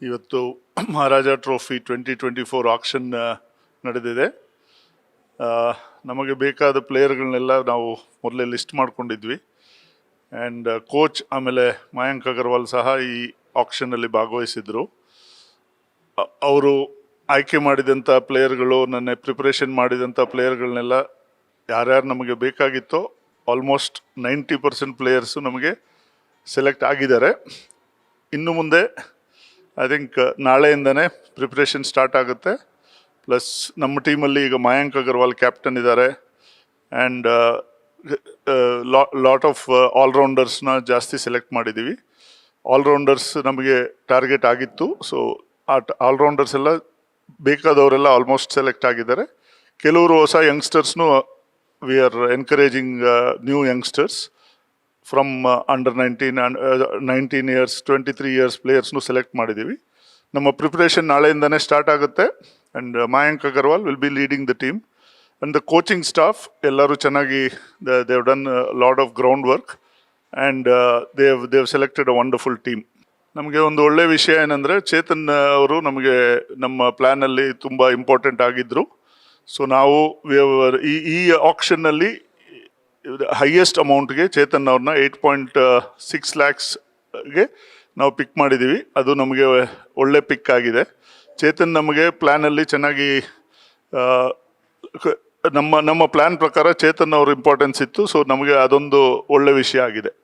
ಇವತ್ತು ಮಹಾರಾಜ trophy 2024 action ನಡೆದಿದೆ. ನಮಗೆ ಬೇಕಾದ ಪ್ಲೇಯರ್ಗಳನ್ನೆಲ್ಲ ನಾವು ಮೊದಲೇ ಲಿಸ್ಟ್ ಮಾಡ್ಕೊಂಡಿದ್ವಿ. ಆ್ಯಂಡ್ ಕೋಚ್ ಆಮೇಲೆ ಮಯಾಂಕ್ ಅಗರ್ವಾಲ್ ಸಹ ಈ ಆಕ್ಷನ್ನಲ್ಲಿ ಭಾಗವಹಿಸಿದ್ರು. ಅವರು ಆಯ್ಕೆ ಮಾಡಿದಂಥ ಪ್ಲೇಯರ್ಗಳು, ನನ್ನ ಪ್ರಿಪ್ರೇಷನ್ ಮಾಡಿದಂಥ ಪ್ಲೇಯರ್ಗಳನ್ನೆಲ್ಲ ಯಾರ್ಯಾರು ನಮಗೆ ಬೇಕಾಗಿತ್ತೋ ಆಲ್ಮೋಸ್ಟ್ 90% ಪ್ಲೇಯರ್ಸು ನಮಗೆ ಸೆಲೆಕ್ಟ್ ಆಗಿದ್ದಾರೆ. ಇನ್ನು ಮುಂದೆ ಐ ಥಿಂಕ್ ನಾಳೆಯಿಂದನೇ ಪ್ರಿಪ್ರೇಷನ್ ಸ್ಟಾರ್ಟ್ ಆಗುತ್ತೆ. ಪ್ಲಸ್ ನಮ್ಮ ಟೀಮಲ್ಲಿ ಈಗ ಮಯಾಂಕ್ ಅಗರ್ವಾಲ್ ಕ್ಯಾಪ್ಟನ್ ಇದ್ದಾರೆ. ಆ್ಯಂಡ್ ಲಾಟ್ ಆಫ್ ಆಲ್ರೌಂಡರ್ಸ್ನ ಜಾಸ್ತಿ ಸೆಲೆಕ್ಟ್ ಮಾಡಿದ್ದೀವಿ. ಆಲ್ರೌಂಡರ್ಸ್ ನಮಗೆ ಟಾರ್ಗೆಟ್ ಆಗಿತ್ತು. ಸೊ ಆ ಆಲ್ರೌಂಡರ್ಸ್ ಎಲ್ಲ ಬೇಕಾದವರೆಲ್ಲ ಆಲ್ಮೋಸ್ಟ್ ಸೆಲೆಕ್ಟ್ ಆಗಿದ್ದಾರೆ. ಕೆಲವರು ಹೊಸ ಯಂಗ್ಸ್ಟರ್ಸ್ನು we are encouraging new youngsters from under 19 years 23 years ಪ್ಲೇಯರ್ಸ್ನು ಸೆಲೆಕ್ಟ್ ಮಾಡಿದ್ದೀವಿ. ನಮ್ಮ ಪ್ರಿಪ್ರೇಷನ್ ನಾಳೆಯಿಂದನೇ ಸ್ಟಾರ್ಟ್ ಆಗುತ್ತೆ. And Mayank Agarwal will be leading the team. And the coaching staff ಎಲ್ಲರೂ ಚೆನ್ನಾಗಿ they've done lot of ground work and they've selected a wonderful team. ನಮಗೆ ಒಂದು ಒಳ್ಳೆಯ ವಿಷಯ ಏನಂದರೆ, ಚೇತನ್ ಅವರು ನಮಗೆ ನಮ್ಮ ಪ್ಲ್ಯಾನಲ್ಲಿ ತುಂಬ ಇಂಪಾರ್ಟೆಂಟ್ ಆಗಿದ್ದರು. ಸೊ ನಾವು ಈ ಆಕ್ಷನ್ನಲ್ಲಿ ಹೈಯೆಸ್ಟ್ ಅಮೌಂಟ್ಗೆ ಚೇತನ್ ಅವ್ರನ್ನ 8.6 lakhsಗೆ ನಾವು ಪಿಕ್ ಮಾಡಿದ್ದೀವಿ. ಅದು ನಮಗೆ ಒಳ್ಳೆ ಪಿಕ್ ಆಗಿದೆ. ಚೇತನ್ ನಮಗೆ ಪ್ಲ್ಯಾನಲ್ಲಿ ಚೆನ್ನಾಗಿ ನಮ್ಮ ಪ್ಲ್ಯಾನ್ ಪ್ರಕಾರ ಚೇತನ್ ಅವ್ರ ಇಂಪಾರ್ಟೆನ್ಸ್ ಇತ್ತು. ಸೊ ನಮಗೆ ಅದೊಂದು ಒಳ್ಳೆ ವಿಷಯ ಆಗಿದೆ.